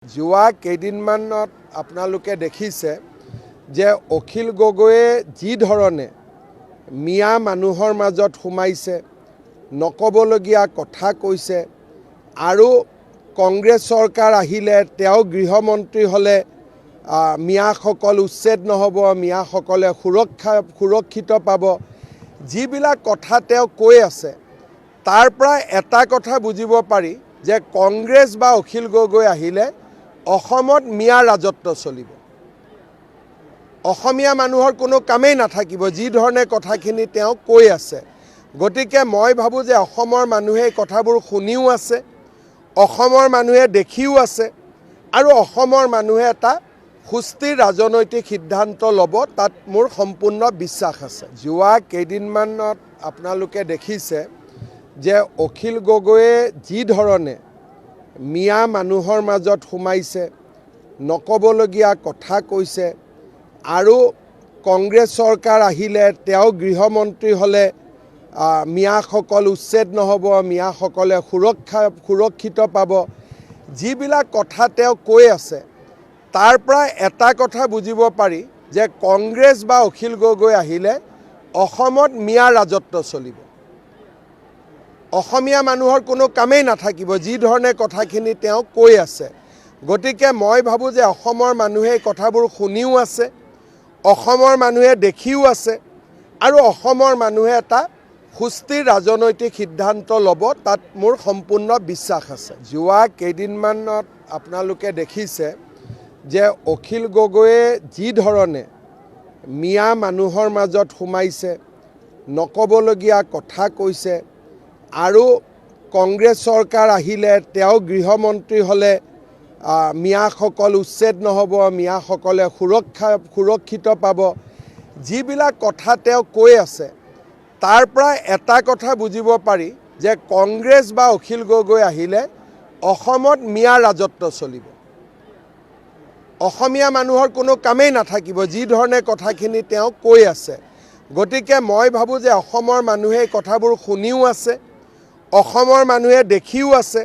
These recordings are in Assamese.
যোৱা কেইদিনমানত আপোনালোকে দেখিছে যে অখিল গগৈয়ে যি ধৰণে মিয়া মানুহৰ মাজত সোমাইছে, নকবলগীয়া কথা কৈছে আৰু কংগ্ৰেছ চৰকাৰ আহিলে তেওঁ গৃহমন্ত্ৰী হ'লে মিয়াসকল উচ্ছেদ নহ'ব, মিয়াসকলে সুৰক্ষিত পাব, যিবিলাক কথা তেওঁ কৈ আছে তাৰ পৰা এটা কথা বুজিব পাৰি যে কংগ্ৰেছ বা অখিল গগৈ আহিলে অসমত মিয়া ৰাজত্ব চলিব। অসমীয়া মানুহৰ কোনো কামেই নাথাকিব যি ধৰণে কথাখিনি তেওঁ কৈ আছে। গতিকে মই ভাবোঁ যে অসমৰ মানুহে এই কথাবোৰ শুনিও আছে, অসমৰ মানুহে দেখিও আছে আৰু অসমৰ মানুহে এটা সুস্থিৰ ৰাজনৈতিক সিদ্ধান্ত ল'ব, তাত মোৰ সম্পূৰ্ণ বিশ্বাস আছে। যোৱা কেইদিনমানত আপোনালোকে দেখিছে যে অখিল গগৈয়ে যি ধৰণে মিয়া মানুহৰ মাজত সোমাইছে, নকবলগীয়া কথা কৈছে আৰু কংগ্ৰেছ চৰকাৰ আহিলে তেওঁ গৃহমন্ত্ৰী হ'লে মিয়াসকল উচ্ছেদ নহ'ব, মিয়াসকলে সুৰক্ষিত পাব, যিবিলাক কথা তেওঁ কৈ আছে তাৰ পৰা এটা কথা বুজিব পাৰি যে কংগ্ৰেছ বা অখিল গগৈ আহিলে অসমত মিয়া ৰাজত্ব চলিব। অসমীয়া মানুহৰ কোনো কামেই নাথাকিব যি ধৰণে কথাখিনি তেওঁ কৈ আছে। গতিকে মই ভাবোঁ যে অসমৰ মানুহে এই কথাবোৰ শুনিও আছে, অসমৰ মানুহে দেখিও আছে আৰু অসমৰ মানুহে এটা সুস্থিৰ ৰাজনৈতিক সিদ্ধান্ত ল'ব, তাত মোৰ সম্পূৰ্ণ বিশ্বাস আছে। যোৱা কেইদিনমানত আপোনালোকে দেখিছে যে অখিল গগৈয়ে যি ধৰণে মিয়া মানুহৰ মাজত সোমাইছে, নকবলগীয়া কথা কৈছে আৰু কংগ্ৰেছ চৰকাৰ আহিলে তেওঁ গৃহমন্ত্ৰী হ'লে মিয়াসকল উচ্ছেদ নহ'ব, মিয়াসকলে সুৰক্ষিত পাব, যিবিলাক কথা তেওঁ কৈ আছে তাৰ পৰা এটা কথা বুজিব পাৰি যে কংগ্ৰেছ বা অখিল গগৈ আহিলে অসমত মিয়া ৰাজত্ব চলিব। অসমীয়া মানুহৰ কোনো কামেই নাথাকিব যি ধৰণে কথাখিনি তেওঁ কৈ আছে। গতিকে মই ভাবোঁ যে অসমৰ মানুহে এই কথাবোৰ শুনিও আছে, অসমৰ মানুহে দেখিও আছে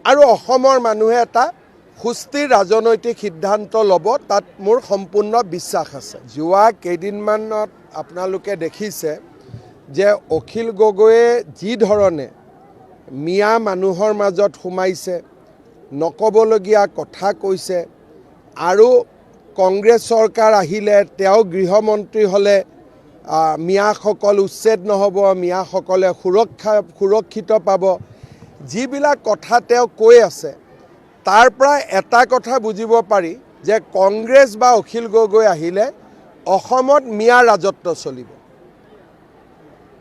আৰু অসমৰ মানুহে এটা সুস্থিৰ ৰাজনৈতিক সিদ্ধান্ত ল'ব, তাত মোৰ সম্পূৰ্ণ বিশ্বাস আছে। যোৱা কেইদিনমানত আপোনালোকে দেখিছে যে অখিল গগৈয়ে যি ধৰণে মিয়া মানুহৰ মাজত সোমাইছে, নকবলগীয়া কথা কৈছে আৰু কংগ্ৰেছ চৰকাৰ আহিলে তেওঁ গৃহমন্ত্ৰী হ'লে মিয়াসকল উচ্ছেদ নহ'ব, মিয়াসকলে সুৰক্ষিত পাব, যিবিলাক কথা তেওঁ কৈ আছে তাৰ পৰা এটা কথা বুজিব পাৰি যে কংগ্ৰেছ বা অখিল গগৈ আহিলে অসমত মিয়া ৰাজত্ব চলিব।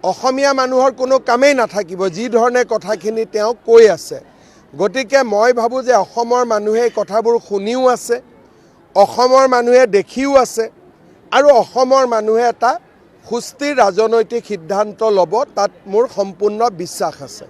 অসমীয়া মানুহৰ কোনো কামেই নাথাকিব যি ধৰণে কথাখিনি তেওঁ কৈ আছে। গতিকে মই ভাবোঁ যে অসমৰ মানুহে এই কথাবোৰ শুনিও আছে, অসমৰ মানুহে দেখিও আছে আৰু অসমৰ মানুহে এটা সুস্থিৰ ৰাজনৈতিক সিদ্ধান্ত ল'ব, তাত মোৰ সম্পূৰ্ণ বিশ্বাস আছে।